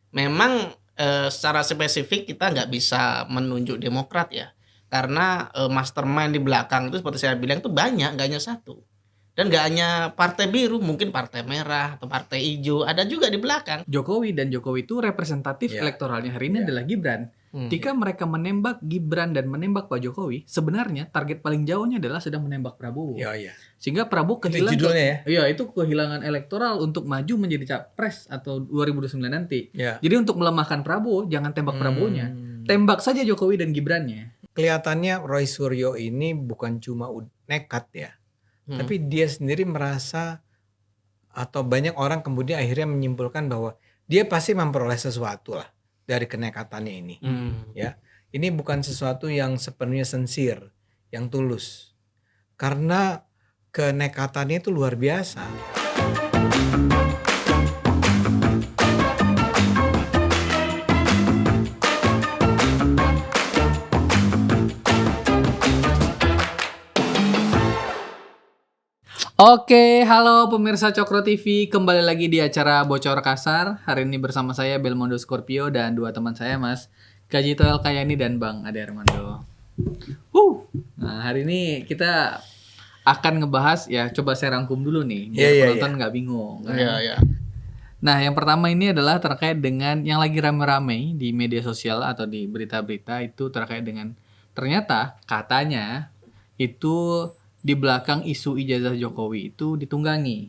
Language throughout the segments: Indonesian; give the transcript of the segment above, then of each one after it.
memang secara spesifik kita nggak bisa menunjuk Demokrat ya, karena mastermind di belakang itu seperti saya bilang itu banyak, nggak hanya satu. Dan nggak hanya Partai Biru, mungkin Partai Merah atau Partai Hijau ada juga di belakang. Jokowi itu representatif Ya. elektoralnya hari ini Ya. adalah Gibran. Ketika mereka menembak Gibran dan menembak Pak Jokowi, sebenarnya target paling jauhnya adalah sedang menembak Prabowo. Iya. Sehingga Prabowo Itu kehilangan judulnya ya. Iya, itu kehilangan elektoral untuk maju menjadi capres atau 2029 nanti. Ya. Jadi untuk melemahkan Prabowo, jangan tembak Prabowo-nya. Tembak saja Jokowi dan Gibrannya. Kelihatannya Roy Suryo ini bukan cuma nekat ya. Tapi dia sendiri merasa atau banyak orang kemudian akhirnya menyimpulkan bahwa dia pasti memperoleh sesuatu lah dari kenekatannya ini. Ya, ini bukan sesuatu yang sepenuhnya sincere, yang tulus. Karena kenekatannya itu luar biasa. Oke, halo pemirsa Cokro TV, kembali lagi di acara Bocor Kasar. Hari ini bersama saya Belmondo Scorpio dan dua teman saya Mas Kajito Elkayani dan Bang Ade Armando. Nah, hari ini kita akan ngebahas ya, coba saya rangkum dulu nih biar penonton nggak bingung. Kan? Iya. Nah, yang pertama ini adalah terkait dengan yang lagi rame-rame di media sosial atau di berita-berita itu terkait dengan ternyata katanya itu di belakang isu ijazah Jokowi itu ditunggangi.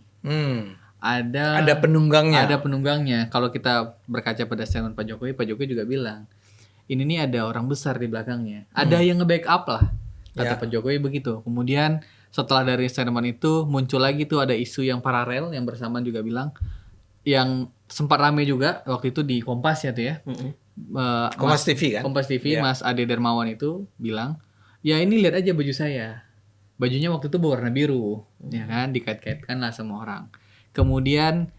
Ada penunggangnya. Ada penunggangnya. Kalau kita berkaca pada statement Pak Jokowi juga bilang, ini nih ada orang besar di belakangnya. Ada yang nge-backup lah, kata Pak Jokowi begitu. Kemudian setelah dari statement itu muncul lagi tuh ada isu yang paralel yang bersamaan juga bilang, yang sempat rame juga waktu itu di Kompas ya tuh ya. Kompas TV kan? Kompas TV, Mas Ade Darmawan itu bilang, ya ini lihat aja baju saya. Bajunya waktu itu berwarna biru, ya kan, dikait-kaitkan lah sama orang. Kemudian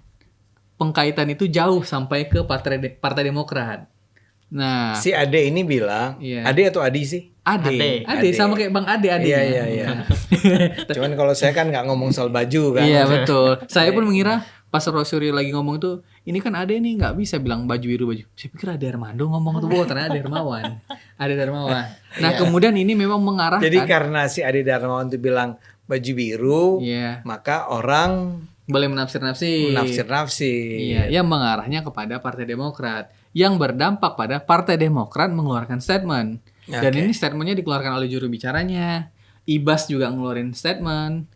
pengkaitan itu jauh sampai ke Partai Demokrat. Nah, si Ade ini bilang, Ade atau Adi sih? Ade sama kayak Bang Ade. Iya. Cuman kalau saya kan nggak ngomong soal baju kan. Iya betul. Saya pun mengira pas Roy Suryo lagi ngomong tuh, ini kan Ade nih nggak bisa bilang baju biru baju. Saya pikir Ade Armando ngomong tuh, ternyata Ade Darmawan. Nah kemudian ini memang mengarahkan. Jadi karena si Ade Darmawan tuh bilang baju biru, maka orang boleh menafsir-nafsir. Iya, yang mengarahnya kepada Partai Demokrat, yang berdampak pada Partai Demokrat mengeluarkan statement. Dan ini statementnya dikeluarkan oleh juru bicaranya. Ibas juga ngeluarin statement.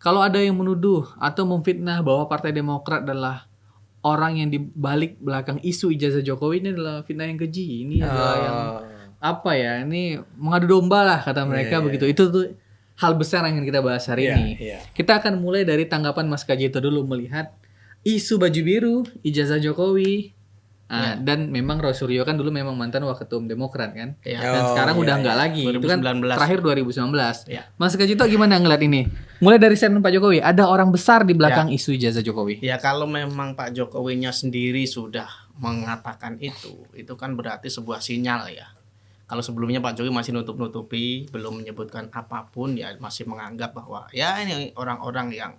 Kalau ada yang menuduh atau memfitnah bahwa Partai Demokrat adalah orang yang dibalik belakang isu ijazah Jokowi, ini adalah fitnah yang keji. Ini adalah yang ini mengadu domba lah kata mereka begitu. Itu tuh hal besar yang ingin kita bahas hari ini. Kita akan mulai dari tanggapan Mas Kajito dulu melihat isu baju biru, ijazah Jokowi. Dan memang Roy Suryo kan dulu memang mantan Waketum Demokrat kan. Dan sekarang udah enggak lagi. 2019. Itu kan terakhir 2019. Mas Kajito gimana ngeliat ini? Mulai dari statement Pak Jokowi, ada orang besar di belakang isu ijazah Jokowi. Ya kalau memang Pak Jokowinya sendiri sudah mengatakan itu kan berarti sebuah sinyal ya. Kalau sebelumnya Pak Jokowi masih nutup-nutupi, belum menyebutkan apapun, ya masih menganggap bahwa ya ini orang-orang yang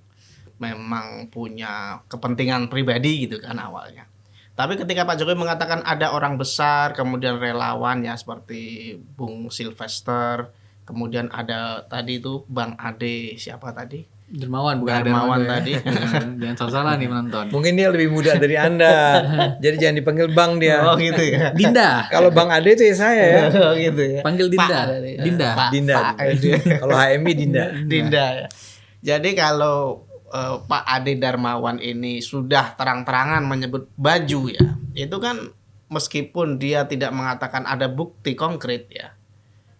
memang punya kepentingan pribadi gitu kan awalnya. Tapi ketika Pak Jokowi mengatakan ada orang besar, kemudian relawan ya seperti Bung Sylvester, kemudian ada tadi itu Bang Ade, siapa tadi? Darmawan tadi. Jangan salah nih menonton. Mungkin dia lebih muda dari Anda. Jadi jangan dipanggil Bang dia. Oh gitu ya. Dinda. Kalau Bang Ade itu ya saya ya. Oh gitu ya. Panggil Dinda. Dinda. Kalau HMI Dinda ya. Jadi kalau Pak Ade Darmawan ini sudah terang-terangan menyebut baju ya, itu kan meskipun dia tidak mengatakan ada bukti konkret ya,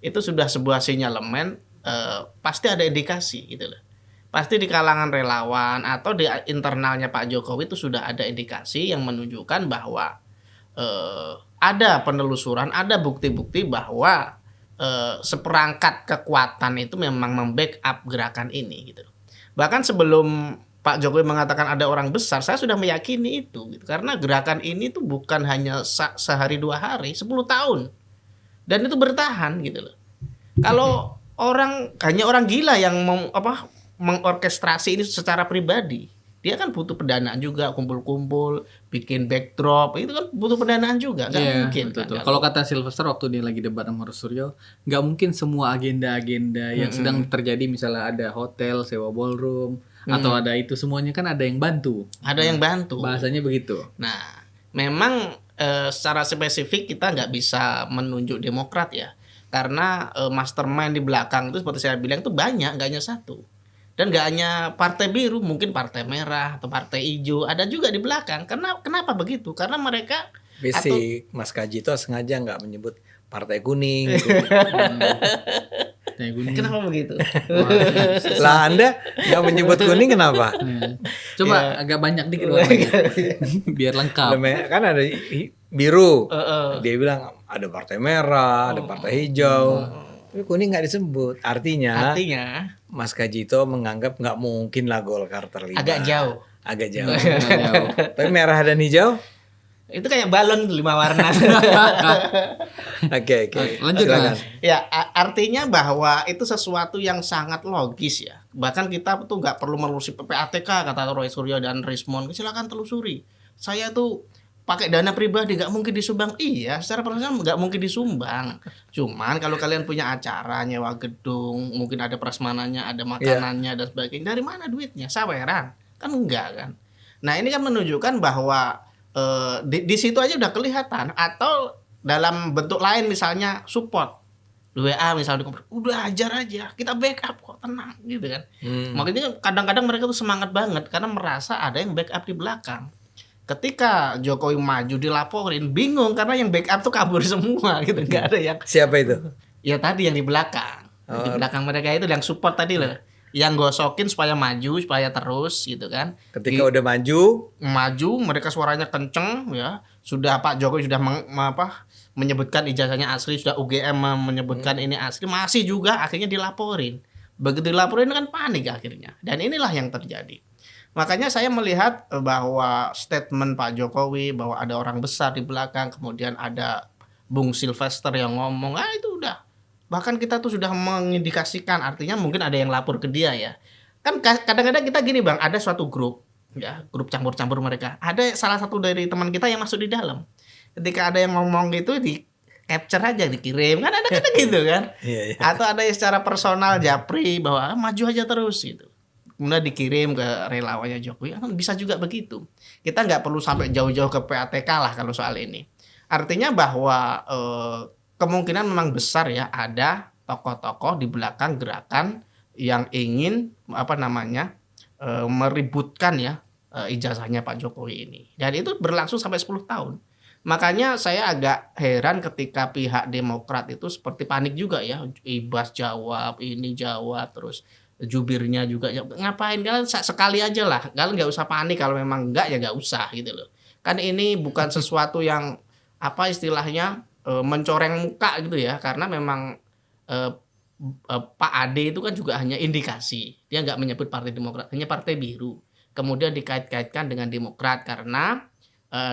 itu sudah sebuah sinyalemen, pasti ada indikasi gitu loh. Pasti di kalangan relawan atau di internalnya Pak Jokowi itu sudah ada indikasi yang menunjukkan bahwa ada penelusuran, ada bukti-bukti bahwa seperangkat kekuatan itu memang membackup gerakan ini gitu. Bahkan sebelum Pak Jokowi mengatakan ada orang besar, saya sudah meyakini itu gitu. Karena gerakan ini tuh bukan hanya sehari 2 hari, 10 tahun. Dan itu bertahan gitu loh. Kalau hanya orang gila yang mengorkestrasi ini secara pribadi. Dia kan butuh pendanaan juga, kumpul-kumpul, bikin backdrop, itu kan butuh pendanaan juga, nggak mungkin. Betul. Kalau kata Sylvester waktu dia lagi debat sama Suryo, nggak mungkin semua agenda-agenda yang sedang terjadi, misalnya ada hotel, sewa ballroom, atau ada itu, semuanya kan ada yang bantu. Ada yang bantu. Bahasanya begitu. Nah, memang secara spesifik kita nggak bisa menunjuk Demokrat ya, karena mastermind di belakang itu seperti saya bilang itu banyak, nggak hanya satu. Dan nggak hanya partai biru, mungkin partai merah atau partai hijau ada juga di belakang. Kenapa begitu? Karena mereka basic Mas Kajito sengaja nggak menyebut partai kuning. Kenapa begitu? Lah Anda nggak menyebut kuning kenapa? Coba agak banyak dikit warnanya. Biar lengkap. Kan ada biru. Dia bilang ada partai merah, ada partai hijau. Tapi kuning nggak disebut. Artinya Mas Kajito menganggap nggak mungkin lah Golkar terlibat. Agak jauh. Tapi merah dan hijau? Itu kayak balon 5 warna. Oke. Lanjut Mas. Ya, artinya bahwa itu sesuatu yang sangat logis ya. Bahkan kita tuh nggak perlu menelusuri PPATK, kata Roy Suryo dan Rismond. Silakan telusuri. Saya tuh pakai dana pribadi nggak mungkin disumbang. Iya, secara personal nggak mungkin disumbang. Cuman kalau kalian punya acara, nyewa gedung, mungkin ada prasmanannya, ada makanannya dan sebagainya. Dari mana duitnya? Saweran? Kan enggak kan. Nah, ini kan menunjukkan bahwa di situ aja udah kelihatan. Atau dalam bentuk lain misalnya support WA misalnya, udah ajar aja, kita backup kok, tenang gitu kan. Makanya kadang-kadang mereka tuh semangat banget karena merasa ada yang backup di belakang. Ketika Jokowi maju dilaporin, bingung karena yang backup tuh kabur semua gitu, nggak ada yang. Siapa itu? Ya tadi yang di belakang, di belakang mereka itu yang support tadi loh, yang gosokin supaya maju, supaya terus gitu kan. Ketika udah maju, mereka suaranya kenceng ya. Sudah Pak Jokowi sudah menyebutkan ijazahnya asli, sudah UGM menyebutkan ini asli, masih juga akhirnya dilaporin. Begitu dilaporin kan panik akhirnya. Dan inilah yang terjadi. Makanya saya melihat bahwa statement Pak Jokowi bahwa ada orang besar di belakang, kemudian ada Bung Sylvester yang ngomong, itu udah. Bahkan kita tuh sudah mengindikasikan, artinya mungkin ada yang lapor ke dia ya. Kan kadang-kadang kita gini Bang, ada suatu grup, ya grup campur-campur mereka. Ada salah satu dari teman kita yang masuk di dalam. Ketika ada yang ngomong gitu, di capture aja, dikirim. Kan ada gitu kan. Atau ada yang secara personal japri bahwa maju aja terus gitu. Kemudian dikirim ke relawannya Jokowi, bisa juga begitu. Kita nggak perlu sampai jauh-jauh ke PATK lah kalau soal ini. Artinya bahwa kemungkinan memang besar ya ada tokoh-tokoh di belakang gerakan yang ingin meributkan ya ijazahnya Pak Jokowi ini. Dan itu berlangsung sampai 10 tahun. Makanya saya agak heran ketika pihak Demokrat itu seperti panik juga ya. Ibas jawab, ini jawab, terus jubirnya juga ya, ngapain kalian sekali aja lah, kalian nggak usah panik, kalau memang enggak ya nggak usah gitu loh. Kan ini bukan sesuatu yang istilahnya mencoreng muka gitu ya, karena memang Pak Ade itu kan juga hanya indikasi, dia nggak menyebut Partai Demokrat, hanya Partai Biru, kemudian dikait-kaitkan dengan Demokrat karena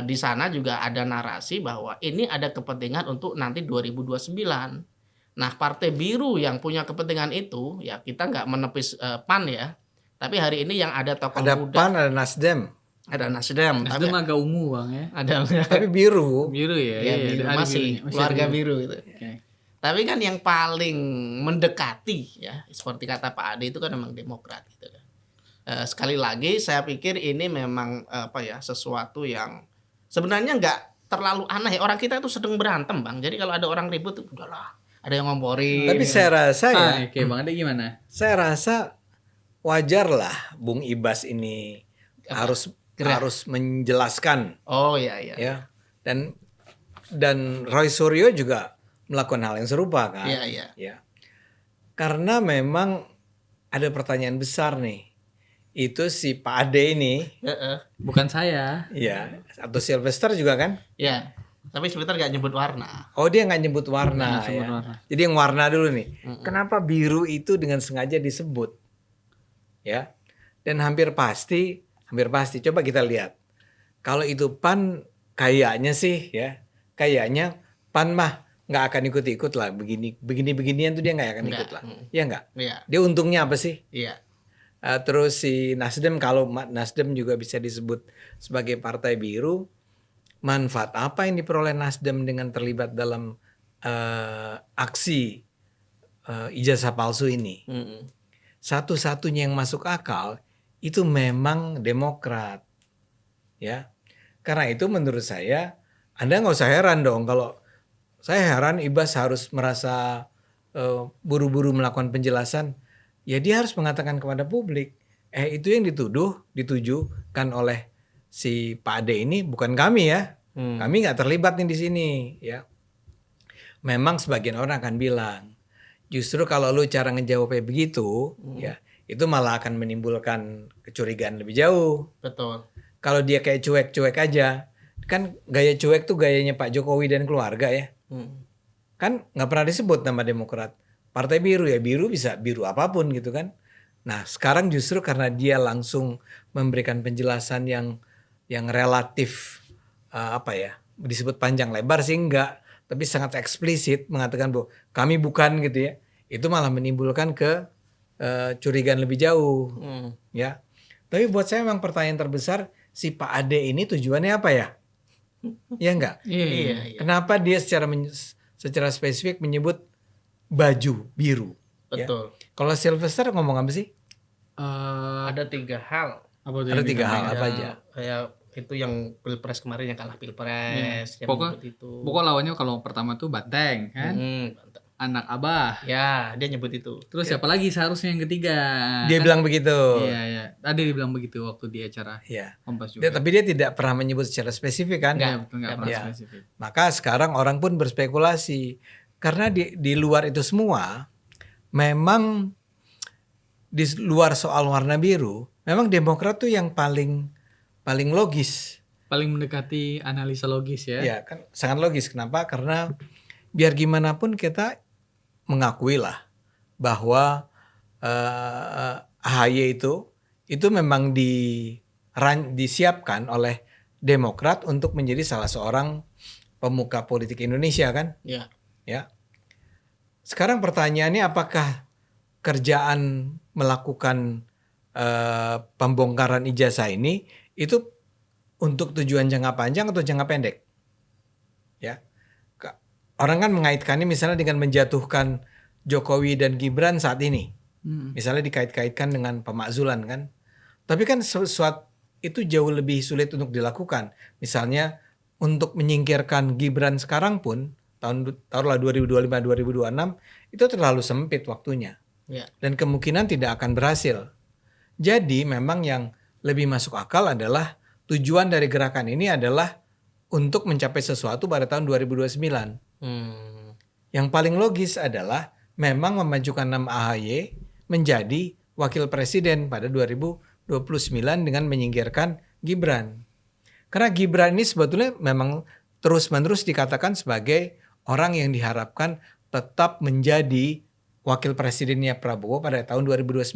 di sana juga ada narasi bahwa ini ada kepentingan untuk nanti 2029. Nah, Partai Biru yang punya kepentingan itu, ya kita nggak menepis PAN ya. Tapi hari ini yang ada tokoh ada muda. PAN, ada Nasdem. Ada Nasdem. Nasdem agak ungu Bang ya. Ada. Tapi biru. Biru ya. Ya biru, masih keluarga biru itu. Okay. Tapi kan yang paling mendekati ya, seperti kata Pak Ade itu kan memang Demokrat gitu kan. Sekali lagi saya pikir ini memang sesuatu yang sebenarnya nggak terlalu aneh. Orang kita itu sedang berantem Bang. Jadi kalau ada orang ribut, udahlah. Ada yang ngomporin. Tapi saya rasa ya. Oke, Bang Ade gimana? Saya rasa wajar lah Bung Ibas ini harus menjelaskan. Oh iya. Ya. Dan Roy Suryo juga melakukan hal yang serupa kan. Iya. Ya. Karena memang ada pertanyaan besar nih. Itu si Pak Ade ini. Bukan saya. Iya. Atau Sylvester juga kan? Iya. Tapi sebentar nggak nyebut warna. Oh, dia nggak nyebut warna ya. Warna. Jadi yang warna dulu nih. Kenapa biru itu dengan sengaja disebut? Ya. Dan hampir pasti coba kita lihat. Kalau itu PAN kayaknya sih ya. Kayaknya PAN mah nggak akan ikut-ikut lah. Beginian tuh dia nggak akan ikut lah. Iya nggak? Iya. Dia untungnya apa sih? Iya. Terus si Nasdem, kalau Nasdem juga bisa disebut sebagai partai biru, manfaat apa yang diperoleh Nasdem dengan terlibat dalam aksi ijazah palsu ini? Satu-satunya yang masuk akal itu memang Demokrat, ya. Karena itu menurut saya, Anda nggak usah heran dong kalau saya heran Ibas harus merasa buru-buru melakukan penjelasan. Ya dia harus mengatakan kepada publik, itu yang ditujukan oleh si Pak Ade ini bukan kami ya. Kami nggak terlibat nih di sini ya. Memang sebagian orang akan bilang, justru kalau lu cara ngejawabnya begitu, ya itu malah akan menimbulkan kecurigaan lebih jauh. Betul. Kalau dia kayak cuek-cuek aja, kan gaya cuek tuh gayanya Pak Jokowi dan keluarga ya. Kan nggak pernah disebut nama Demokrat. Partai biru ya, biru bisa biru apapun gitu kan. Nah sekarang justru karena dia langsung memberikan penjelasan yang relatif disebut panjang lebar sih enggak, tapi sangat eksplisit mengatakan bahwa kami bukan gitu ya. Itu malah menimbulkan curigaan lebih jauh ya. Tapi buat saya memang pertanyaan terbesar, si Pak Ade ini tujuannya apa ya? Ya enggak? Iya. Kenapa dia secara spesifik menyebut baju biru? Betul. Ya? Kalau Sylvester ngomong apa sih? Ada 3 hal. Ada 3 hal apa aja? Kayak itu yang pilpres kemarin yang kalah pilpres. Pokok lawannya kalau pertama tuh Banteng kan, anak Abah. Ya dia nyebut itu. Terus siapa lagi seharusnya yang ketiga? Dia bilang begitu. Iya. Tadi dia bilang begitu waktu di acara Kompas juga. Tapi dia tidak pernah menyebut secara spesifik kan? Nggak pernah spesifik. Maka sekarang orang pun berspekulasi. Karena di luar itu semua, memang di luar soal warna biru, memang Demokrat tuh yang paling logis. Paling mendekati analisa logis ya. Ya kan sangat logis. Kenapa? Karena biar gimana pun kita mengakui lah bahwa AHY itu memang disiapkan oleh Demokrat untuk menjadi salah seorang pemuka politik Indonesia kan? Ya. Sekarang pertanyaannya apakah kerjaan melakukan pembongkaran ijazah ini itu untuk tujuan jangka panjang atau jangka pendek? Ya. Orang kan mengaitkannya misalnya dengan menjatuhkan Jokowi dan Gibran saat ini. Misalnya dikait-kaitkan dengan pemakzulan kan. Tapi kan sesuatu itu jauh lebih sulit untuk dilakukan. Misalnya untuk menyingkirkan Gibran sekarang pun tahunlah 2025-2026 itu terlalu sempit waktunya. Dan kemungkinan tidak akan berhasil. Jadi memang yang lebih masuk akal adalah tujuan dari gerakan ini adalah untuk mencapai sesuatu pada tahun 2029. Yang paling logis adalah memang memajukan nama AHY menjadi wakil presiden pada 2029 dengan menyingkirkan Gibran. Karena Gibran ini sebetulnya memang terus-menerus dikatakan sebagai orang yang diharapkan tetap menjadi wakil presidennya Prabowo pada tahun 2029.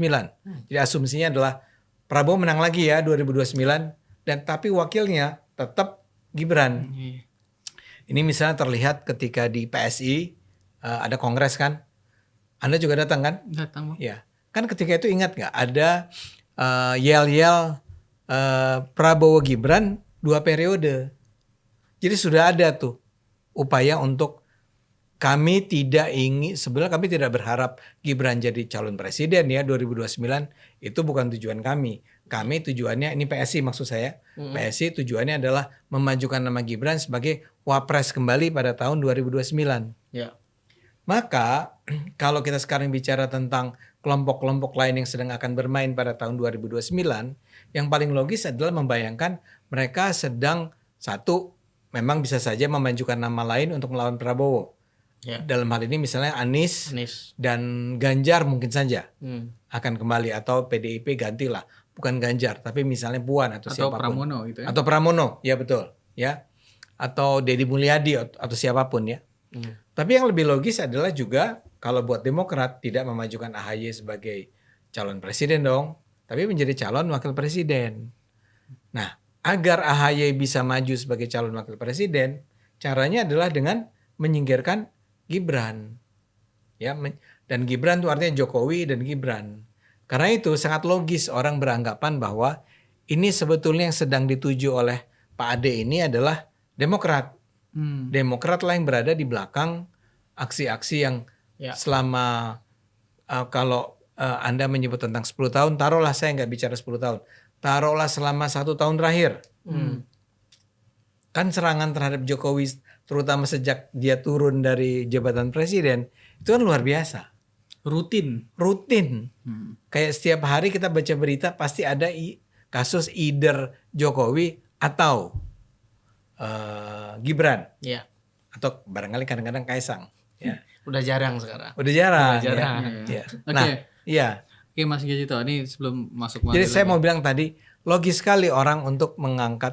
Jadi asumsinya adalah Prabowo menang lagi ya 2029 dan tapi wakilnya tetap Gibran. Ini misalnya terlihat ketika di PSI ada kongres kan. Anda juga datang kan? Datang. Ya. Kan ketika itu ingat nggak ada yel-yel Prabowo Gibran 2 periode. Jadi sudah ada tuh upaya untuk kami sebenarnya kami tidak berharap Gibran jadi calon presiden ya 2029, itu bukan tujuan kami. Kami tujuannya, ini PSI maksud saya, PSI tujuannya adalah memajukan nama Gibran sebagai wapres kembali pada tahun 2029. Ya. Maka kalau kita sekarang bicara tentang kelompok-kelompok lain yang sedang akan bermain pada tahun 2029, yang paling logis adalah membayangkan mereka sedang memang bisa saja memajukan nama lain untuk melawan Prabowo. Ya. Dalam hal ini misalnya Anies dan Ganjar mungkin saja akan kembali atau PDIP gantilah, bukan Ganjar tapi misalnya Puan atau siapapun. Pramono gitu ya. Atau Pramono, ya betul, ya. Atau Deddy Mulyadi atau siapapun ya. Tapi yang lebih logis adalah juga kalau buat Demokrat tidak memajukan AHY sebagai calon presiden dong, tapi menjadi calon wakil presiden. Nah, agar AHY bisa maju sebagai calon wakil presiden, caranya adalah dengan menyingkirkan Gibran. Ya, dan Gibran itu artinya Jokowi dan Gibran. Karena itu sangat logis orang beranggapan bahwa ini sebetulnya yang sedang dituju oleh Pak Ade ini adalah Demokrat. Demokrat lah yang berada di belakang aksi-aksi yang selama kalau Anda menyebut tentang 10 tahun, taruhlah saya nggak bicara 10 tahun, taruhlah selama 1 tahun terakhir. Kan serangan terhadap Jokowi terutama sejak dia turun dari jabatan presiden itu kan luar biasa. Rutin. Kayak setiap hari kita baca berita pasti ada kasus either Jokowi atau Gibran. Ya. Atau barangkali kadang-kadang Kaisang. Ya. Udah jarang sekarang. Udah jarang. Ya. Nah, iya. Oke Mas Gajito, ini sebelum masuk. Jadi saya mau bilang tadi, logis sekali orang untuk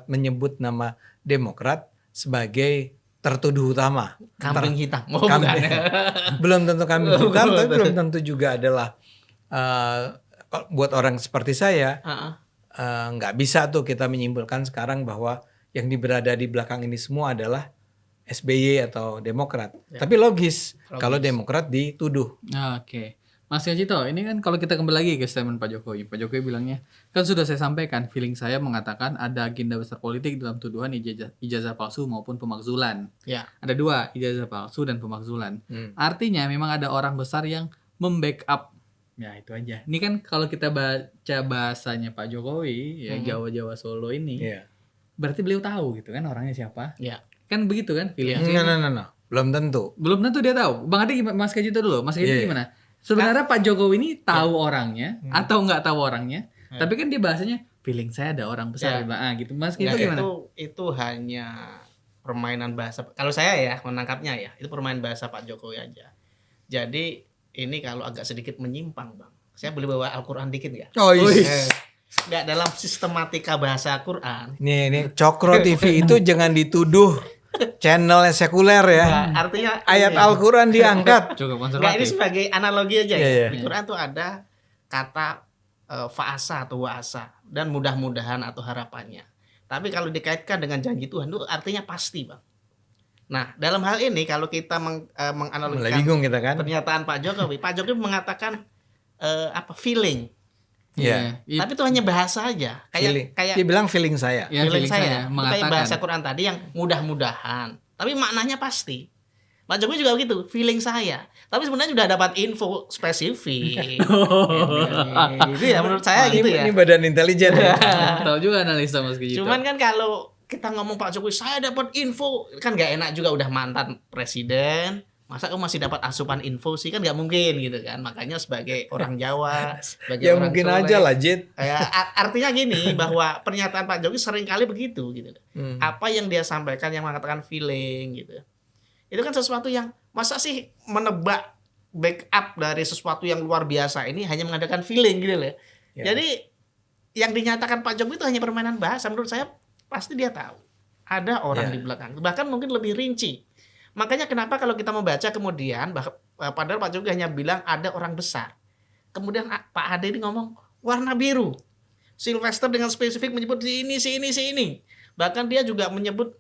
menyebut nama Demokrat sebagai tertuduh utama. Kambing hitam. Belum tentu kambing hitam, tapi belum tentu juga adalah buat orang seperti saya, nggak bisa tuh kita menyimpulkan sekarang bahwa yang berada di belakang ini semua adalah SBY atau Demokrat. Tapi logis kalau Demokrat dituduh. Oke. Mas Gajito, ini kan kalau kita kembali lagi ke statement Pak Jokowi. Pak Jokowi bilangnya, kan sudah saya sampaikan, feeling saya mengatakan ada agenda besar politik dalam tuduhan ijazah palsu maupun pemakzulan. Ya. Ada 2, ijazah palsu dan pemakzulan. Artinya memang ada orang besar yang membackup. Ya itu aja. Ini kan kalau kita baca bahasanya Pak Jokowi, ya Jawa-Jawa Solo ini, berarti beliau tahu gitu kan orangnya siapa. Ya. Kan begitu kan feeling. No. Belum tentu. Belum tentu dia tahu. Bang Ade, Mas Gajito dulu. Mas Gajito gimana? Sebenarnya Pak Jokowi ini tahu orangnya atau nggak tahu orangnya, tapi kan dia bahasanya feeling saya ada orang besar, gitu. Mas Gajito gimana? Itu hanya permainan bahasa. Kalau saya ya menangkapnya ya, itu permainan bahasa Pak Jokowi aja. Jadi ini kalau agak sedikit menyimpang, Bang. Saya boleh bawa Al-Qur'an dikit nggak? Oh iya. Nggak dalam sistematika bahasa Quran. Nih Cokro TV itu jangan dituduh channel yang sekuler ya. Nah, artinya ayat Al-Qur'an diangkat. Cukup konservatif. Nggak, ini sebagai analogi aja ya. Iya. Di Quran tuh ada kata fa'asa atau wa'asa dan mudah-mudahan atau harapannya. Tapi kalau dikaitkan dengan janji Tuhan itu artinya pasti, Bang. Nah, dalam hal ini kalau kita menganalogikan bingung kita kan. pernyataan Pak Jokowi mengatakan feeling. Iya. Tapi itu hanya bahasa aja. Kayak dia bilang feeling saya. Ya, feeling saya. Itu mengatakan. kayak bahasa Quran tadi yang mudah-mudahan. Tapi maknanya pasti. Pak Jokowi juga begitu, feeling saya. Tapi sebenarnya sudah dapat info spesifik. Itu ya menurut saya gitu ya. Ini badan intelijen ya. Tahu juga analisa Mas Gajito. Cuman kan kalau kita ngomong Pak Jokowi, saya dapat info, kan nggak enak juga, udah mantan presiden. Masa kamu masih dapat asupan info sih, kan nggak mungkin gitu kan. Makanya sebagai orang Jawa, sebagai ya orang mungkin Soleh, aja lah Jit. Artinya gini, bahwa pernyataan Pak Jokowi seringkali begitu gitu. Apa yang dia sampaikan yang mengatakan feeling gitu. Itu kan sesuatu yang masa sih menebak backup dari sesuatu yang luar biasa ini hanya mengadakan feeling gitu loh. Ya. Jadi yang dinyatakan Pak Jokowi itu hanya permainan bahasa. Menurut saya pasti dia tahu ada orang di belakang. Bahkan mungkin lebih rinci. Makanya kenapa kalau kita membaca kemudian padahal Pak Jokowi hanya bilang ada orang besar. Kemudian Pak Ade ini ngomong warna biru. Sylvester dengan spesifik menyebut si ini. Bahkan dia juga menyebut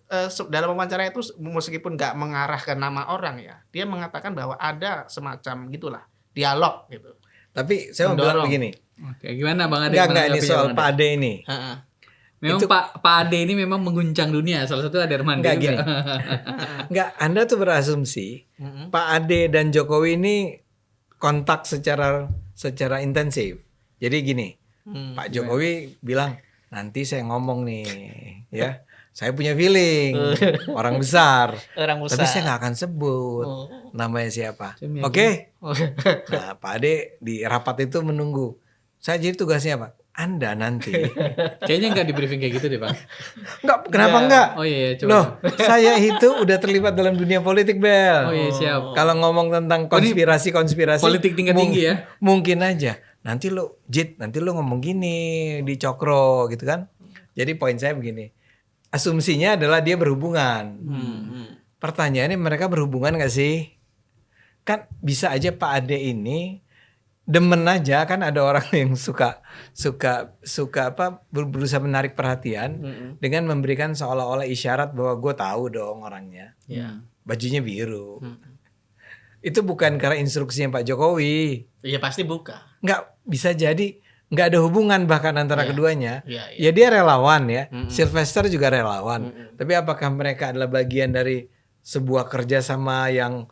dalam wawancara itu meskipun nggak mengarah ke nama orang ya. Dia mengatakan bahwa ada semacam gitulah dialog gitu. Tapi saya mau bilang begini. Oke, gimana Bang Ade? Enggak ini soal Pak Ade ini. Memang itu, Pak Ade ini memang mengguncang dunia. Salah satu ada Herman. Enggak gini. Enggak, Anda tuh berasumsi Pak Ade dan Jokowi ini kontak secara intensif. Jadi gini, Pak Jokowi bilang nanti saya ngomong nih, ya. Saya punya feeling orang besar. Tapi saya nggak akan sebut namanya siapa. Oke? Nah, Pak Ade di rapat itu menunggu. Saya jadi tugasnya apa? Anda nanti. Kayaknya nggak di briefing kayak gitu deh, Pak. Enggak, kenapa enggak? Oh iya, coba. Loh, saya itu udah terlibat dalam dunia politik, Bel. Oh iya, siap. Kalau ngomong tentang konspirasi politik tingkat tinggi ya. Mungkin aja. Nanti lu ngomong gini di Cokro gitu kan. Jadi poin saya begini. Asumsinya adalah dia berhubungan. Pertanyaannya mereka berhubungan gak sih? Kan bisa aja Pak Ade ini demen aja, kan ada orang yang suka berusaha menarik perhatian dengan memberikan seolah-olah isyarat bahwa gue tahu dong orangnya. Bajunya biru. itu bukan karena instruksinya Pak Jokowi. Iya pasti buka. Nggak bisa jadi, nggak ada hubungan bahkan antara keduanya. Iya. Ya dia relawan ya, Sylvester juga relawan. Tapi apakah mereka adalah bagian dari sebuah kerjasama yang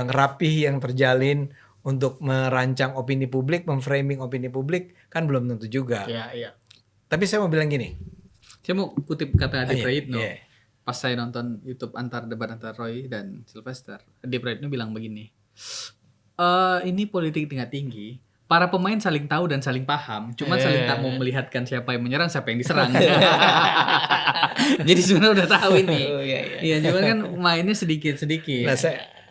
rapih yang terjalin untuk merancang opini publik, memframing opini publik, kan belum tentu juga. Iya. Tapi saya mau bilang gini. Saya mau kutip kata Adi Prayitno. Iya. Pas saya nonton YouTube debat antara Roy dan Sylvester, Adi Prayitno bilang begini. Ini politik tingkat tinggi. Para pemain saling tahu dan saling paham, cuma saling tak mau melihatkan siapa yang menyerang, siapa yang diserang. Jadi sebenarnya udah tahu ini. Iya, cuma kan mainnya sedikit-sedikit. Nah,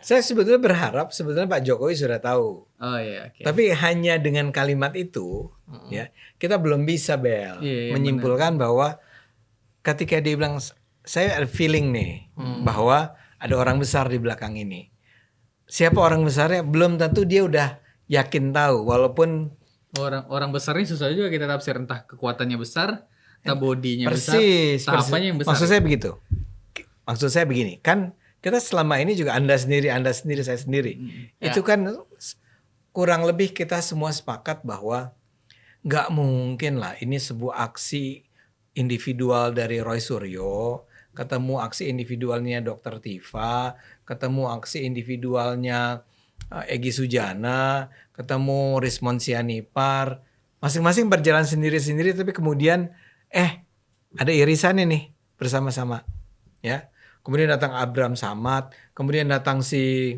saya sebetulnya berharap Pak Jokowi sudah tahu. Oh iya, okay. Tapi hanya dengan kalimat itu, ya kita belum bisa menyimpulkan bahwa ketika dia bilang saya ada feeling nih bahwa ada orang besar di belakang ini. Siapa orang besarnya belum tentu dia udah yakin tahu, walaupun orang besar ini susah juga kita tafsir, entah kekuatannya besar, entah bodinya besar, apanya yang besar. Maksud saya begitu. Maksud saya begini, kan kita selama ini juga Anda sendiri, saya sendiri. Itu kan kurang lebih kita semua sepakat bahwa nggak mungkin lah ini sebuah aksi individual dari Roy Suryo, ketemu aksi individualnya Dr. Tifa, ketemu aksi individualnya Egy Sujana, ketemu Rismon Sianipar, masing-masing berjalan sendiri-sendiri, tapi kemudian ada irisannya nih bersama-sama, ya. Kemudian datang Abraham Samad, kemudian datang si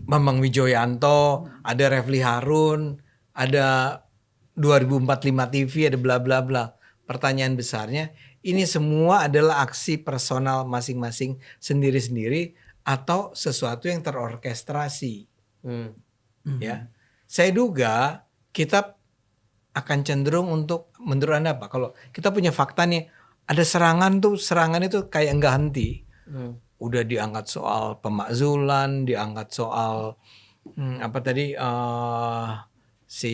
Bambang Wijoyanto, ada Refli Harun, ada 2045 TV, ada bla bla bla. Pertanyaan besarnya, ini semua adalah aksi personal masing-masing sendiri-sendiri atau sesuatu yang terorkestrasi. Ya, saya duga kita akan cenderung untuk, menurut Anda apa? Kalau kita punya fakta nih, ada serangan itu kayak enggak henti. Udah diangkat soal pemakzulan, diangkat soal si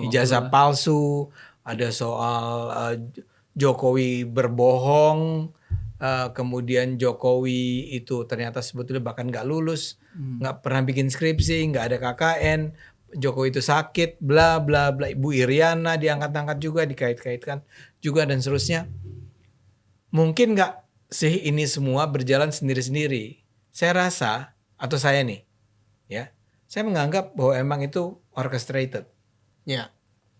ijazah palsu, ada soal Jokowi berbohong, kemudian Jokowi itu ternyata sebetulnya bahkan nggak lulus, nggak pernah bikin skripsi, nggak ada KKN, Jokowi itu sakit, bla bla bla. Ibu Iriana diangkat-angkat juga, dikait-kaitkan juga dan seterusnya. Mungkin nggak sih ini semua berjalan sendiri-sendiri? Saya rasa, atau saya nih, ya, saya menganggap bahwa emang itu orchestrated,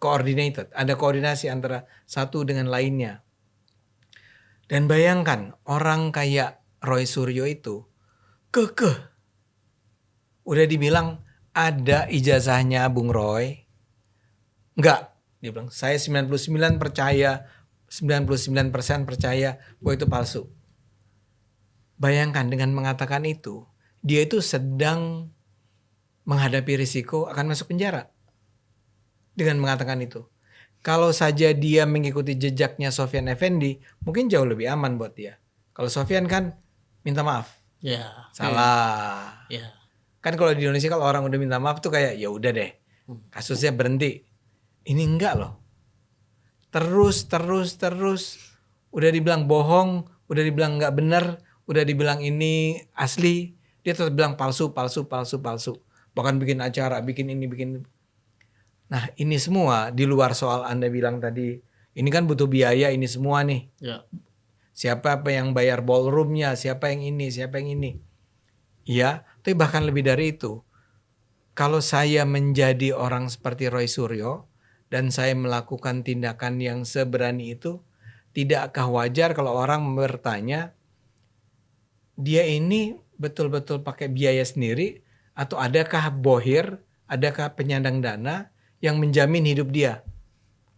coordinated, ada koordinasi antara satu dengan lainnya. Dan bayangkan orang kayak Roy Suryo itu udah dibilang ada ijazahnya Bung Roy. Enggak, dia bilang saya 99% percaya bahwa itu palsu. Bayangkan dengan mengatakan itu, dia itu sedang menghadapi risiko akan masuk penjara. Dengan mengatakan itu. Kalau saja dia mengikuti jejaknya Sofyan Effendi, mungkin jauh lebih aman buat dia. Kalau Sofyan kan minta maaf. Salah. Kan kalau di Indonesia kalau orang udah minta maaf tuh kayak ya udah deh. Kasusnya berhenti. Ini enggak loh. Terus. Udah dibilang bohong, udah dibilang enggak benar, udah dibilang ini asli, dia tetap bilang palsu. Bahkan bikin acara, bikin ini, bikin. Nah, ini semua di luar soal Anda bilang tadi, ini kan butuh biaya ini semua nih. Siapa yang bayar ballroomnya, siapa yang ini. Ya, tapi bahkan lebih dari itu. Kalau saya menjadi orang seperti Roy Suryo dan saya melakukan tindakan yang seberani itu, tidakkah wajar kalau orang bertanya, dia ini betul-betul pakai biaya sendiri atau adakah bohir, adakah penyandang dana yang menjamin hidup dia?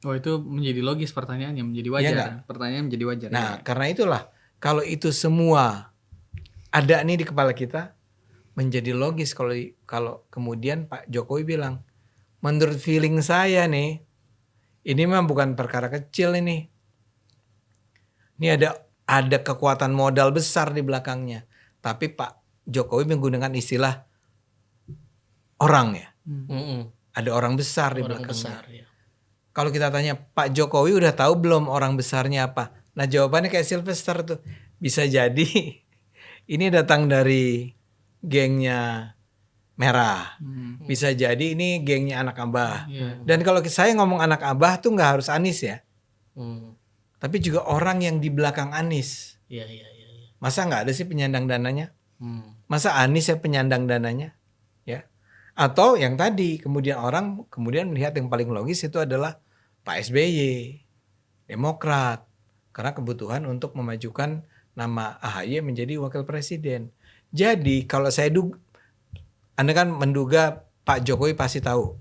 Oh, itu menjadi logis pertanyaannya, menjadi wajar. Ya, pertanyaan menjadi wajar. Nah, karena itulah kalau itu semua ada nih di kepala kita, menjadi logis kalau kemudian Pak Jokowi bilang, menurut feeling saya nih, ini mah bukan perkara kecil ini. Ini ada kekuatan modal besar di belakangnya. Tapi Pak Jokowi menggunakan istilah orang ya. Ada orang besar di belakangnya. Kalau kita tanya Pak Jokowi udah tahu belum orang besarnya apa? Nah jawabannya kayak Sylvester tuh. Bisa jadi ini datang dari gengnya merah. Bisa jadi ini gengnya anak Abah. Dan kalau saya ngomong anak Abah tuh nggak harus Anies ya. Tapi juga orang yang di belakang Anies. Iya. Masa nggak ada sih penyandang dananya? Masa Anies ya penyandang dananya? Ya. Atau yang tadi kemudian orang melihat yang paling logis itu adalah Pak SBY, Demokrat, karena kebutuhan untuk memajukan nama AHY menjadi wakil presiden. Jadi kalau Anda kan menduga Pak Jokowi pasti tahu.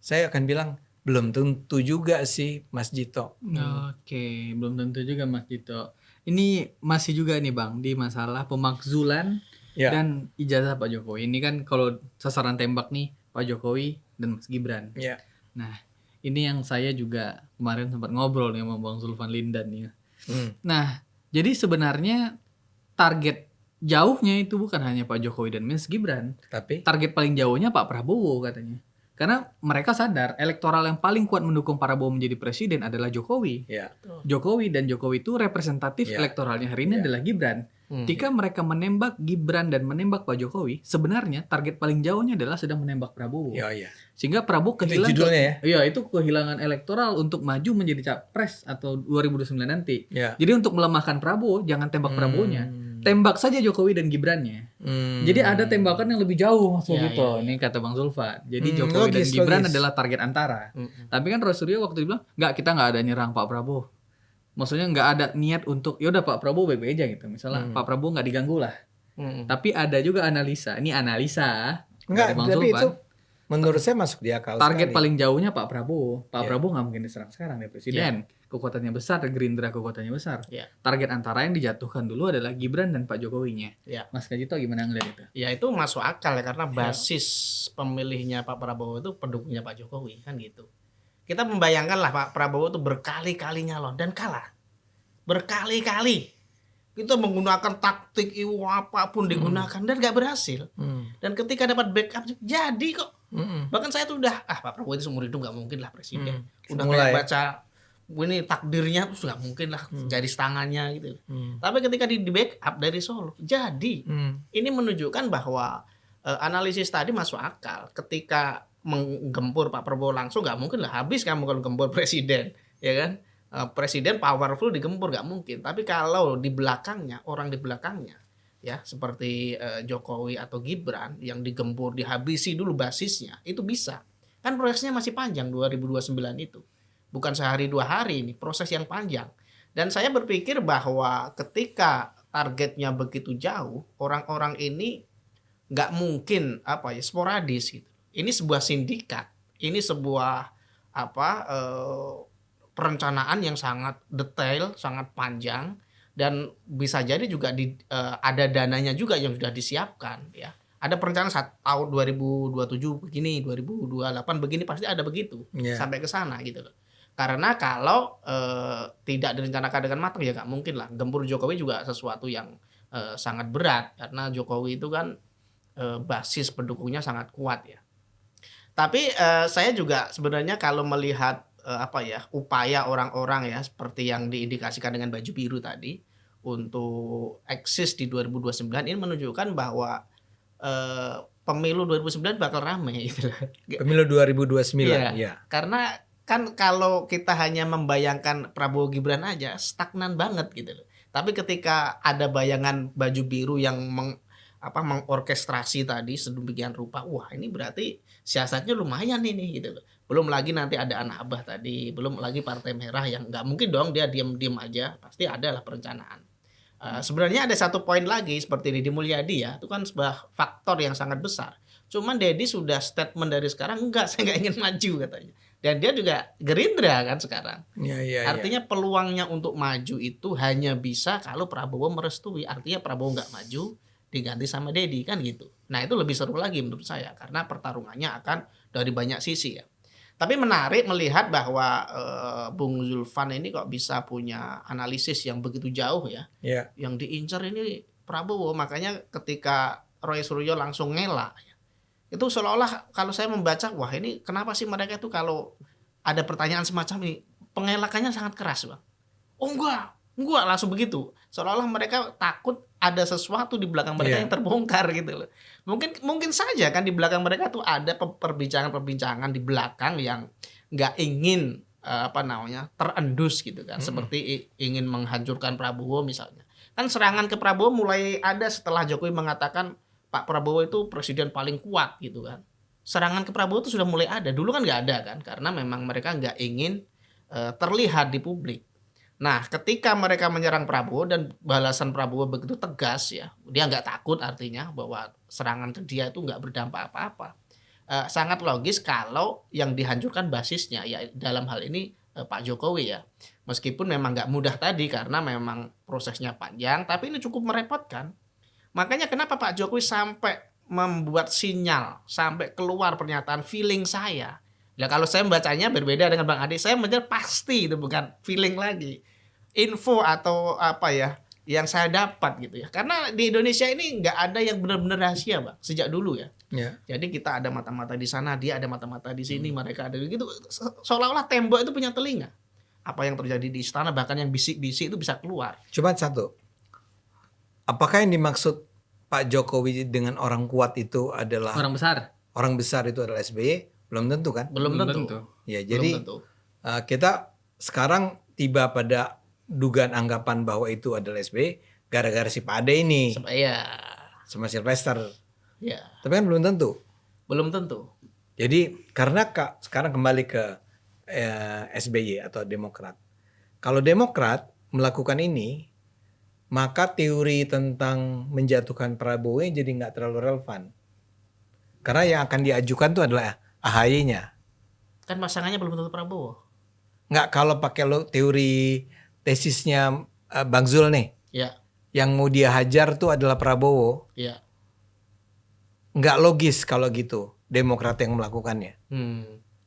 Saya akan bilang belum tentu juga sih Mas Jito. Oke, belum tentu juga Mas Jito. Ini masih juga nih Bang di masalah pemakzulan dan ijazah Pak Jokowi. Ini kan kalau sasaran tembak nih Pak Jokowi dan Mas Gibran. Nah, ini yang saya juga kemarin sempat ngobrol nih sama Bang Zulfan Lindan nih. Nah, jadi sebenarnya target jauhnya itu bukan hanya Pak Jokowi dan Mas Gibran, tapi target paling jauhnya Pak Prabowo katanya. Karena mereka sadar elektoral yang paling kuat mendukung Prabowo menjadi presiden adalah Jokowi. Jokowi dan Jokowi itu representatif elektoralnya hari ini adalah Gibran. Jika mereka menembak Gibran dan menembak Pak Jokowi, sebenarnya target paling jauhnya adalah sedang menembak Prabowo. Sehingga Prabowo kehilangan itu kehilangan elektoral untuk maju menjadi capres atau 2029 nanti. Jadi untuk melemahkan Prabowo, jangan tembak Prabowo-nya. Tembak saja Jokowi dan Gibrannya. Jadi ada tembakan yang lebih jauh Mas Wagito. Ini kata Bang Zulfan. Jadi Jokowi dan Gibran adalah target antara. Tapi kan Roy Suryo waktu itu bilang, kita nggak ada nyerang Pak Prabowo. Maksudnya nggak ada niat untuk yaudah Pak Prabowo baik-baik aja gitu. Misalnya Pak Prabowo nggak diganggu lah. Tapi ada juga analisa. Ini analisa. Enggak, Bang tapi Zulfan. itu menurut saya masuk di akal. Target paling jauhnya Pak Prabowo. Pak Prabowo nggak mungkin diserang sekarang dia presiden. Kekuatannya besar, Gerindra kekuatannya besar. Target antara yang dijatuhkan dulu adalah Gibran dan Pak Jokowinya. Mas Kajito gimana ngeliat itu? Ya itu masuk akal ya karena basis pemilihnya Pak Prabowo itu pendukungnya Pak Jokowi kan gitu. Kita membayangkan lah Pak Prabowo itu berkali-kali nyalon dan kalah. Berkali-kali. Kita menggunakan taktik apapun digunakan dan gak berhasil. Dan ketika dapat backup jadi kok. Bahkan saya tuh udah Pak Prabowo itu seumur hidup gak mungkin lah presiden. Udah kayak baca ini takdirnya tuh gak mungkin lah jadi tangannya gitu. Tapi ketika di backup dari Solo jadi. Ini menunjukkan bahwa analisis tadi masuk akal. Ketika menggempur Pak Prabowo langsung gak mungkin lah habis kamu kalau gempur presiden, ya kan? Presiden powerful digempur gak mungkin. Tapi kalau di belakangnya, orang di belakangnya ya seperti Jokowi atau Gibran yang digempur, dihabisi dulu basisnya, itu bisa. Kan prosesnya masih panjang 2029 itu. Bukan sehari 2 hari ini, proses yang panjang. Dan saya berpikir bahwa ketika targetnya begitu jauh, orang-orang ini gak mungkin sporadis gitu. Ini sebuah sindikat, ini sebuah perencanaan yang sangat detail, sangat panjang, dan bisa jadi juga ada dananya juga yang sudah disiapkan ya. Ada perencanaan tahun 2027 begini, 2028 begini, pasti ada begitu sampai ke sana gitu loh. Karena kalau tidak direncanakan dengan matang ya nggak mungkin lah. Gempur Jokowi juga sesuatu yang sangat berat karena Jokowi itu kan basis pendukungnya sangat kuat ya. Tapi saya juga sebenarnya kalau melihat upaya orang-orang ya seperti yang diindikasikan dengan baju biru tadi untuk eksis di 2029 ini menunjukkan bahwa pemilu 2009 bakal ramai gitu. Pemilu 2029 ya. Karena kan kalau kita hanya membayangkan Prabowo Gibran aja stagnan banget gitu loh. Tapi ketika ada bayangan baju biru yang mengorkestrasi tadi sedemikian rupa, wah ini berarti siasatnya lumayan ini gitu loh. Belum lagi nanti ada anak Abah tadi, belum lagi Partai Merah yang nggak mungkin dong dia diam-diam aja, pasti ada lah perencanaan. Sebenarnya ada satu poin lagi seperti Deddy Mulyadi ya, itu kan sebuah faktor yang sangat besar. Cuman Deddy sudah statement dari sekarang enggak, saya nggak ingin maju katanya. Dan dia juga Gerindra kan sekarang. Artinya peluangnya untuk maju itu hanya bisa kalau Prabowo merestui. Artinya Prabowo nggak maju, diganti sama Deddy kan gitu. Nah itu lebih seru lagi menurut saya karena pertarungannya akan dari banyak sisi ya. Tapi menarik melihat bahwa Bung Zulfan ini kok bisa punya analisis yang begitu jauh ya. Yang diincar ini Prabowo, makanya ketika Roy Suryo langsung ngelak ya. Itu seolah-olah kalau saya membaca, wah ini kenapa sih mereka itu kalau ada pertanyaan semacam ini pengelakannya sangat keras bang. Oh enggak, Enggak langsung begitu. Seolah-olah mereka takut ada sesuatu di belakang mereka yang terbongkar gitu loh. Mungkin saja kan di belakang mereka tuh ada perbincangan-perbincangan di belakang yang nggak ingin terendus gitu kan. Seperti ingin menghancurkan Prabowo misalnya. Kan serangan ke Prabowo mulai ada setelah Jokowi mengatakan Pak Prabowo itu presiden paling kuat gitu kan. Serangan ke Prabowo itu sudah mulai ada. Dulu kan nggak ada kan, karena memang mereka nggak ingin terlihat di publik. Nah, ketika mereka menyerang Prabowo dan balasan Prabowo begitu tegas ya, dia nggak takut, artinya bahwa serangan ke dia itu nggak berdampak apa-apa. Sangat logis kalau yang dihancurkan basisnya, ya dalam hal ini Pak Jokowi ya. Meskipun memang nggak mudah tadi karena memang prosesnya panjang, tapi ini cukup merepotkan. Makanya kenapa Pak Jokowi sampai membuat sinyal, sampai keluar pernyataan feeling saya. Ya kalau saya membacanya berbeda dengan Bang Ade, saya membaca pasti itu bukan feeling lagi. Info atau apa ya yang saya dapat gitu ya. Karena di Indonesia ini nggak ada yang benar-benar rahasia, Bang, sejak dulu ya. Jadi kita ada mata-mata di sana, dia ada mata-mata di sini, mereka ada gitu. Seolah-olah tembok itu punya telinga. Apa yang terjadi di istana, bahkan yang bisik-bisik itu bisa keluar. Cuma satu. Apakah yang dimaksud Pak Jokowi dengan orang kuat itu adalah orang besar? Orang besar itu adalah SBY? Belum tentu kan? Belum tentu. Ya, jadi kita sekarang tiba pada dugaan anggapan bahwa itu adalah SBY gara-gara si Pak Ade ini. Sama Sylvester. Ya. Tapi kan belum tentu. Belum tentu. Jadi karena sekarang kembali ke SBY atau Demokrat. Kalau Demokrat melakukan ini, maka teori tentang menjatuhkan Prabowo jadi nggak terlalu relevan. Karena yang akan diajukan itu adalah AHY-nya. Kan pasangannya belum tentu Prabowo. Nggak, kalau pakai teori tesisnya Bang Zul nih. Ya. Yang mau dia hajar tuh adalah Prabowo. Ya. Nggak logis kalau gitu Demokrat yang melakukannya.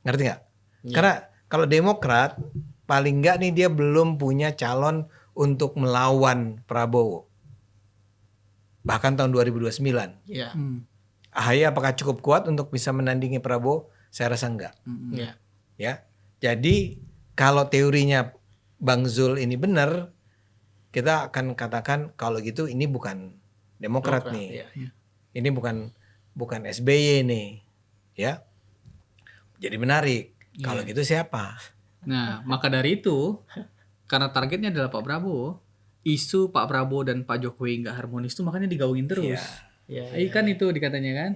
Ngerti nggak? Ya. Karena kalau Demokrat paling nggak nih dia belum punya calon untuk melawan Prabowo. Bahkan tahun 2029. Ya. AHY apakah cukup kuat untuk bisa menandingi Prabowo? Saya rasa enggak. Ya. Jadi kalau teorinya Bang Zul ini benar, kita akan katakan kalau gitu ini bukan Demokrat nih. Ya. Ini bukan SBY nih. Ya. Jadi menarik. Kalau gitu siapa? Nah, maka dari itu, karena targetnya adalah Pak Prabowo, isu Pak Prabowo dan Pak Jokowi nggak harmonis itu makanya digaungin terus. Kan itu dikatanya kan?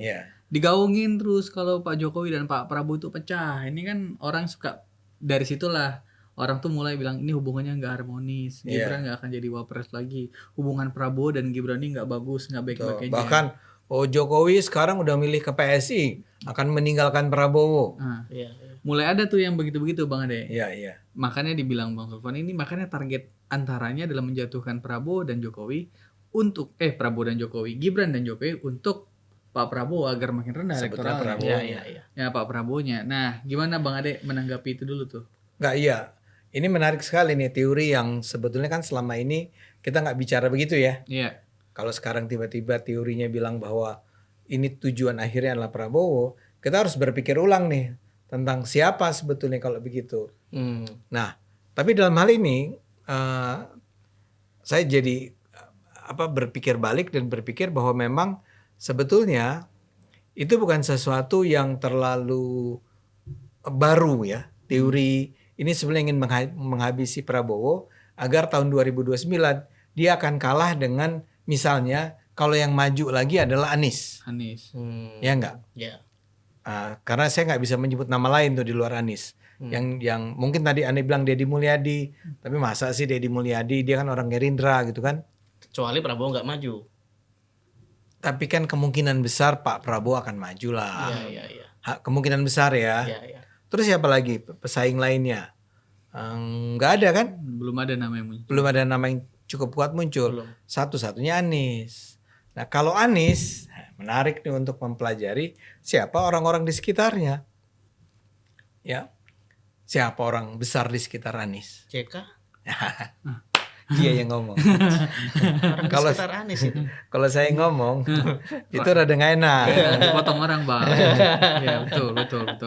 Digaungin terus kalau Pak Jokowi dan Pak Prabowo itu pecah. Ini kan orang suka, dari situlah orang tuh mulai bilang ini hubungannya nggak harmonis. Gibran nggak akan jadi wapres lagi. Hubungan Prabowo dan Gibran ini nggak bagus, nggak baik-baik aja. Bahkan Jokowi sekarang udah milih ke PSI, akan meninggalkan Prabowo. Mulai ada tuh yang begitu-begitu Bang Ade. Iya. Makanya dibilang Bang Sulfan ini, makanya target antaranya adalah menjatuhkan Prabowo dan Jokowi untuk Prabowo dan Jokowi, Gibran dan Jokowi untuk Pak Prabowo agar makin rendah elektoralnya. Ya Pak Prabowo-nya. Nah, gimana Bang Ade menanggapi itu dulu tuh? Nggak, iya. Ini menarik sekali nih teori yang sebetulnya kan selama ini kita nggak bicara begitu ya. Iya. Kalau sekarang tiba-tiba teorinya bilang bahwa ini tujuan akhirnya adalah Prabowo, kita harus berpikir ulang nih tentang siapa sebetulnya kalau begitu. Nah, tapi dalam hal ini saya jadi berpikir balik dan berpikir bahwa memang sebetulnya itu bukan sesuatu yang terlalu baru ya. Teori ini sebenarnya ingin menghabisi Prabowo agar tahun 2029 dia akan kalah dengan misalnya kalau yang maju lagi adalah Anies. Ya enggak? Ya. Karena saya nggak bisa menyebut nama lain tuh di luar Anies. Yang mungkin tadi Ane bilang Deddy Mulyadi, tapi masa sih Deddy Mulyadi, dia kan orang Gerindra gitu kan. Kecuali Prabowo nggak maju. Tapi kan kemungkinan besar Pak Prabowo akan maju lah. Iya. Kemungkinan besar ya. Iya. Terus siapa lagi pesaing lainnya? Nggak ada kan? Belum ada nama yang muncul. Belum ada nama yang cukup kuat muncul. Satu-satunya Anies. Nah kalau Anies, menarik nih untuk mempelajari siapa orang-orang di sekitarnya. Ya, siapa orang besar di sekitar Anies? JK. Dia yang ngomong. Kalau sekitar Anies itu. Kalau saya ngomong itu rada nggak enak. Dipotong orang Bang. Ya betul.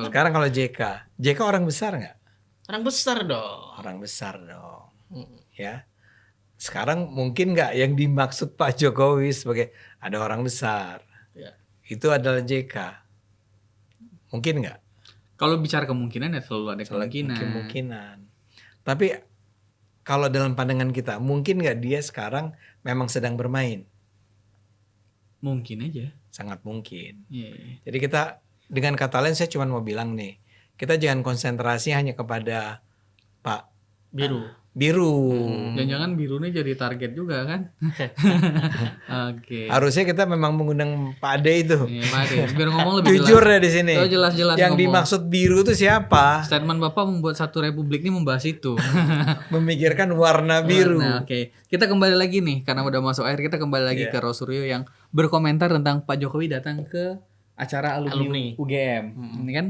Sekarang kalau JK orang besar nggak? Orang besar dong. Orang besar dong. Ya. sekarang mungkin nggak yang dimaksud Pak Jokowi sebagai ada orang besar, itu adalah JK, mungkin nggak? Kalau bicara kemungkinan ya selalu ada Kemungkinan. Tapi kalau dalam pandangan kita, mungkin nggak dia sekarang memang sedang bermain? Mungkin aja. Sangat mungkin. Yeah. Jadi kita, dengan kata lain saya cuma mau bilang nih, kita jangan konsentrasi hanya kepada Pak Biru. Jangan-jangan biru ini jadi target juga kan? Oke. Harusnya kita memang mengundang Pak Ade itu. Iya, Pak Ade. Biar ngomong lebih jujur jelas. ya di sini. Jelas-jelas Yang ngomong. dimaksud biru itu siapa? Statement Bapak membuat satu republik ini membahas itu. Memikirkan warna biru. Nah, oke. Kita kembali lagi nih karena udah masuk akhir, kita kembali lagi ke Rosuryo yang berkomentar tentang Pak Jokowi datang ke acara alumni. UGM. Ini kan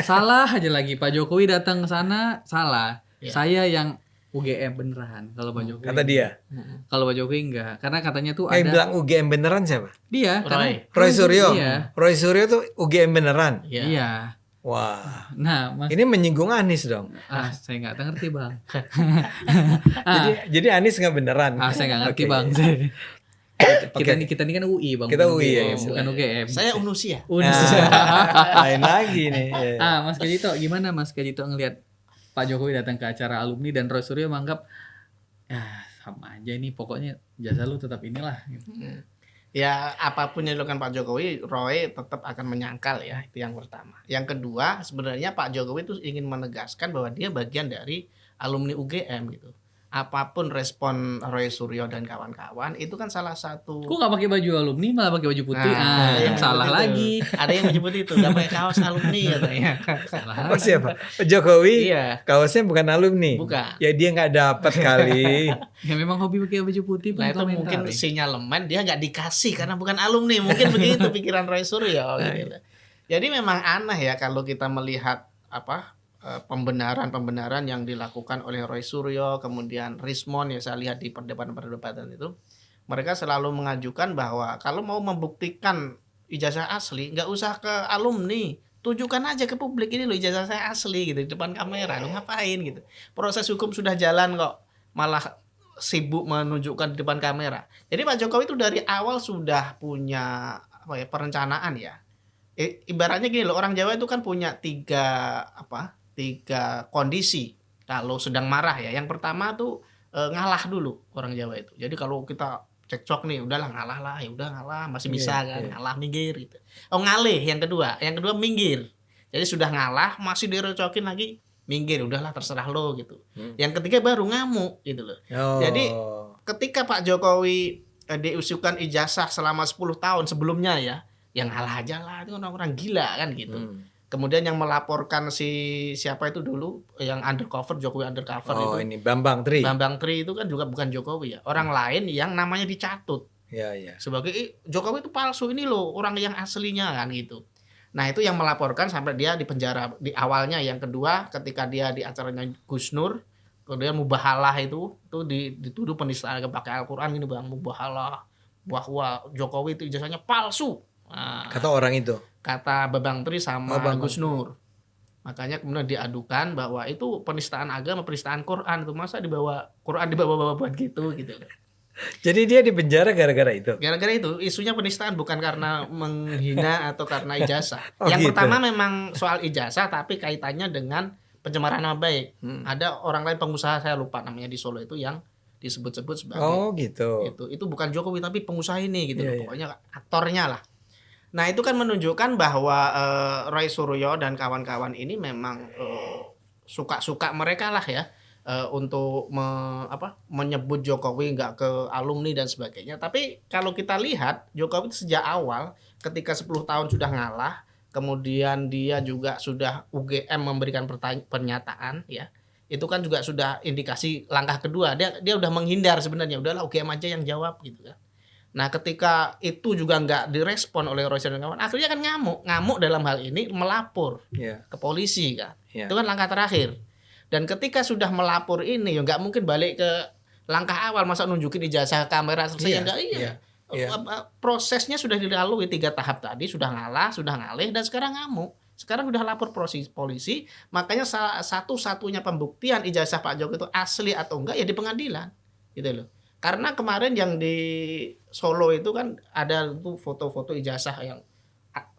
salah aja lagi, Pak Jokowi datang ke sana salah. Saya yang UGM beneran kalau Pak Jokowi. Kata dia. Kalau Pak Jokowi enggak, karena katanya tuh Yang ada bilang UGM beneran siapa? dia Roy Suryo. Iya. Roy Suryo tuh UGM beneran. Iya. Wah. Nah, Mas, Ini menyinggung Anies dong. saya nggak ngerti, Bang. Jadi Anies nggak beneran. Saya nggak ngerti, Oke. Bang. Kita ini kan UI, Bang. Kita bukan UI, ya, bukan UGM. Saya Unusia. Lain lagi nih. Mas Kajito, gimana Mas Kajito ngelihat Pak Jokowi datang ke acara alumni dan Roy Suryo menganggap ya sama aja ini, pokoknya jasa lu tetap inilah. Gitu. Ya apapun yang dilakukan Pak Jokowi, Roy tetap akan menyangkal ya, itu yang pertama. Yang kedua, sebenarnya Pak Jokowi itu ingin menegaskan bahwa dia bagian dari alumni UGM gitu. Apapun respon Roy Suryo dan kawan-kawan itu kan salah satu. Kok nggak pakai baju alumni malah pakai baju putih? Ada Yang salah menyebut lagi. itu. Ada yang menyebut itu, nggak pakai kaos alumni katanya. Salah Oh siapa? Pak Jokowi. Iya. Kaosnya bukan alumni. Bukan. Ya dia nggak dapat kali. Ya memang hobi pakai baju putih. Nah itu mungkin sinyalemen dia nggak dikasih karena bukan alumni, mungkin begitu pikiran Roy Suryo gitu. Jadi memang aneh ya kalau kita melihat pembenaran yang dilakukan oleh Roy Suryo, kemudian Rismon ya saya lihat di perdebatan itu, mereka selalu mengajukan bahwa kalau mau membuktikan ijazah asli nggak usah ke alumni, tunjukkan aja ke publik ini loh ijazah saya asli gitu di depan kamera, lo ngapain gitu? Proses hukum sudah jalan kok, malah sibuk menunjukkan di depan kamera. Jadi Pak Jokowi itu dari awal sudah punya perencanaan ya. Ibaratnya gini loh, orang Jawa itu kan punya tiga kondisi kalau sedang marah ya. Yang pertama tuh ngalah dulu orang Jawa itu. Jadi kalau kita cekcok nih, udahlah ngalah lah, ya udah ngalah, masih bisa kan, ngalah minggir gitu. Oh ngalih yang kedua minggir. Jadi sudah ngalah masih direcokin lagi, minggir, udahlah terserah lo gitu. Yang ketiga baru ngamuk gitu loh. Jadi ketika Pak Jokowi diusulkan ijazah selama 10 tahun sebelumnya ya, yang ngalah aja lah, itu orang-orang gila kan gitu. Kemudian yang melaporkan siapa itu dulu yang undercover, Jokowi undercover itu. Oh ini Bambang Tri. Bambang Tri itu kan juga bukan Jokowi ya. Orang lain yang namanya dicatut. Ya. Sebagai Jokowi itu palsu, ini loh orang yang aslinya kan gitu. Nah itu yang melaporkan sampai dia di penjara di awalnya. Yang kedua ketika dia di acaranya Gus Nur, kemudian mubahalah itu dituduh penistaan pakai Al-Quran ini bang, mubahalah bahwa Jokowi itu ijazahnya palsu. Nah, kata orang itu. Kata Bambang Tri sama Bambang. Gus Nur. Makanya kemudian diadukan bahwa itu penistaan agama, penistaan Quran, itu masa Quran dibawa buat gitu. Jadi dia di penjara gara-gara itu. Gara-gara itu isunya penistaan, bukan karena menghina atau karena ijazah. Oh, yang gitu. pertama memang soal ijazah tapi kaitannya dengan pencemaran nama baik. Ada orang lain pengusaha saya lupa namanya di Solo itu yang disebut-sebut sebagai gitu. Itu bukan Jokowi tapi pengusaha ini gitu. Iya. Pokoknya aktornya lah. Nah itu kan menunjukkan bahwa Roy Suryo dan kawan-kawan ini memang suka-suka mereka lah ya untuk menyebut Jokowi nggak ke alumni dan sebagainya. Tapi kalau kita lihat Jokowi itu sejak awal ketika 10 tahun sudah ngalah, kemudian dia juga sudah UGM memberikan pernyataan ya. Itu kan juga sudah indikasi langkah kedua. Dia udah menghindar sebenarnya, udahlah UGM aja yang jawab gitu kan. Nah ketika itu juga nggak direspon oleh Roy Suryo dan kawan, akhirnya kan ngamuk dalam hal ini melapor ke polisi kan. Itu kan langkah terakhir. Dan ketika sudah melapor ini ya nggak mungkin balik ke langkah awal, masa nunjukin ijazah kamera selesai prosesnya sudah dilalui 3 tahap tadi, sudah ngalah, sudah ngalih, dan sekarang ngamuk. Sekarang sudah lapor polisi, makanya satu-satunya pembuktian ijazah Pak Jokowi itu asli atau enggak ya di pengadilan gitu loh. Karena kemarin yang di Solo itu kan ada tuh foto-foto ijazah yang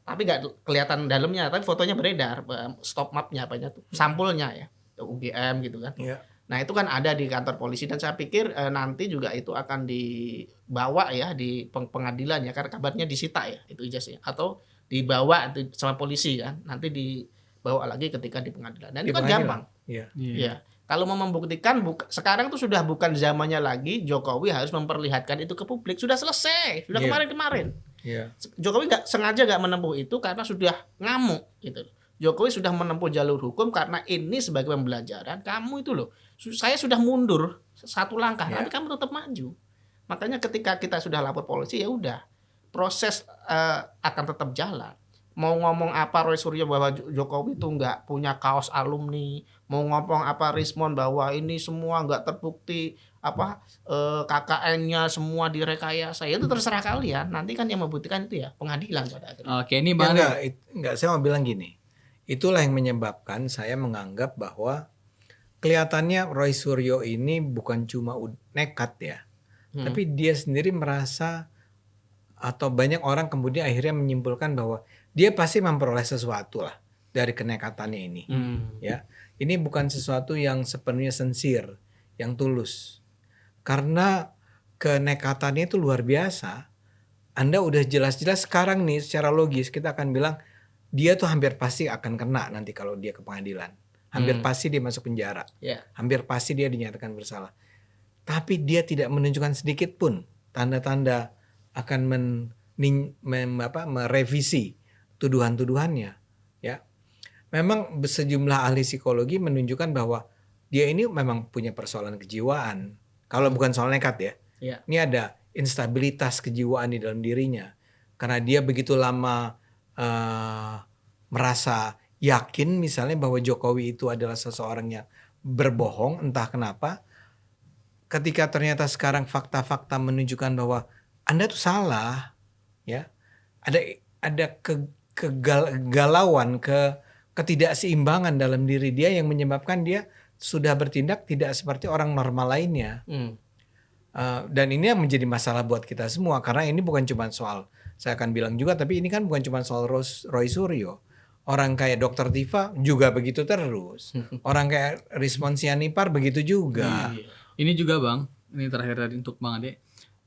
tapi nggak kelihatan dalamnya, tapi fotonya beredar, stop mapnya apanya tuh, sampulnya ya, UGM gitu kan. Iya. Nah itu kan ada di kantor polisi dan saya pikir nanti juga itu akan dibawa ya di pengadilan ya, karena kabarnya disita ya itu ijazahnya, atau dibawa sama polisi kan, nanti dibawa lagi ketika di pengadilan. Dan itu kan gampang. Iya. Ya. Kalau mau membuktikan sekarang tuh sudah bukan zamannya lagi Jokowi harus memperlihatkan itu ke publik. Sudah selesai, sudah kemarin-kemarin. Iya. Jokowi sengaja nggak menempuh itu karena sudah ngamuk gitu. Jokowi sudah menempuh jalur hukum karena ini sebagai pembelajaran. Kamu itu loh, saya sudah mundur satu langkah, tapi kamu tetap maju. Makanya ketika kita sudah lapor polisi ya udah, proses akan tetap jalan. Mau ngomong apa Roy Suryo bahwa Jokowi itu nggak punya kaos alumni, mau ngomong apa Rismon bahwa ini semua nggak terbukti KKN-nya semua direkayasa, itu terserah kalian. Nanti kan yang membuktikan itu ya pengadilan pada akhirnya. Oke, ini Bang. Enggak, saya mau bilang gini. Itulah yang menyebabkan saya menganggap bahwa kelihatannya Roy Suryo ini bukan cuma nekat ya, tapi dia sendiri merasa atau banyak orang kemudian akhirnya menyimpulkan bahwa dia pasti memperoleh sesuatu lah dari kenekatannya ini. Ya, ini bukan sesuatu yang sepenuhnya sincere, yang tulus. Karena kenekatannya itu luar biasa. Anda udah jelas-jelas sekarang nih secara logis kita akan bilang dia tuh hampir pasti akan kena nanti kalau dia ke pengadilan. Hampir pasti dia masuk penjara. Hampir pasti dia dinyatakan bersalah. Tapi dia tidak menunjukkan sedikit pun tanda-tanda akan merevisi tuduhan-tuduhannya, ya. Memang sejumlah ahli psikologi menunjukkan bahwa dia ini memang punya persoalan kejiwaan. Kalau bukan soal nekat ya. Ini ada instabilitas kejiwaan di dalam dirinya. Karena dia begitu lama merasa yakin misalnya bahwa Jokowi itu adalah seseorang yang berbohong entah kenapa. Ketika ternyata sekarang fakta-fakta menunjukkan bahwa Anda tuh salah, ya. Ada kegalauan, ketidakseimbangan dalam diri dia yang menyebabkan dia sudah bertindak tidak seperti orang normal lainnya. Dan ini yang menjadi masalah buat kita semua karena ini bukan cuma soal, saya akan bilang juga, tapi ini kan bukan cuma soal Roy Suryo. Orang kayak Dr. Tifa juga begitu terus. Orang kayak Rismon Sianipar begitu juga. Ini juga Bang, ini terakhir tadi untuk Bang Ade.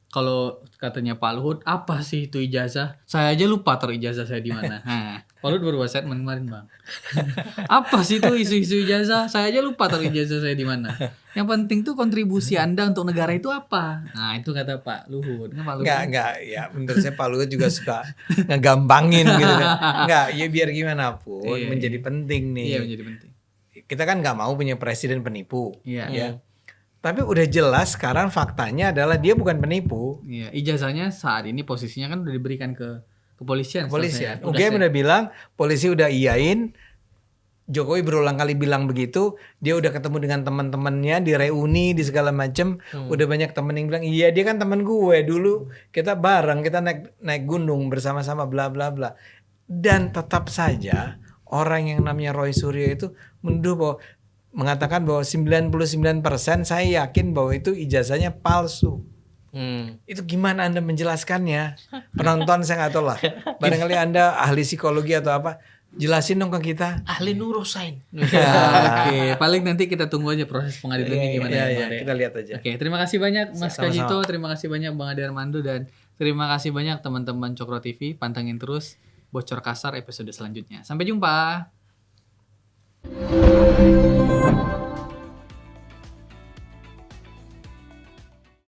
Kalau katanya Pak Luhut, apa sih itu ijazah? Saya aja lupa taruh ijazah saya di mana. Pak Luhut baru buat statement kemarin Bang. Apa sih itu isu-isu ijazah? Saya aja lupa taruh ijazah saya di mana. Yang penting tuh kontribusi Anda untuk negara itu apa? Nah itu kata Pak Luhut. Enggak, ya menurut saya Pak Luhut juga suka ngegampangin gitu kan. Enggak, ya biar gimana pun menjadi penting nih. Iya menjadi penting. Kita kan nggak mau punya presiden penipu. Iya. Ya. Tapi udah jelas sekarang faktanya adalah dia bukan penipu. Iya, ijazahnya saat ini posisinya kan udah diberikan ke kepolisian. UGM udah bilang, polisi udah iyain. Jokowi berulang kali bilang begitu. Dia udah ketemu dengan teman-temannya di reuni di segala macam. Udah banyak temen yang bilang, iya dia kan temen gue dulu. Kita bareng, kita naik gunung bersama-sama bla bla bla. Dan tetap saja orang yang namanya Roy Suryo itu mengatakan bahwa 99% saya yakin bahwa itu ijazahnya palsu. Itu gimana Anda menjelaskannya? Penonton saya nggak tahu lah. Barangkali Anda ahli psikologi atau apa, jelasin dong ke kita. Ahli neurosains. Oke, paling nanti kita tunggu aja proses pengadilannya gimana. Iya, kita lihat aja. Oke, terima kasih banyak Mas Kajito, terima kasih banyak Bang Ade Armando, dan terima kasih banyak teman-teman Cokro TV. Pantengin terus Bocor Kasar episode selanjutnya. Sampai jumpa.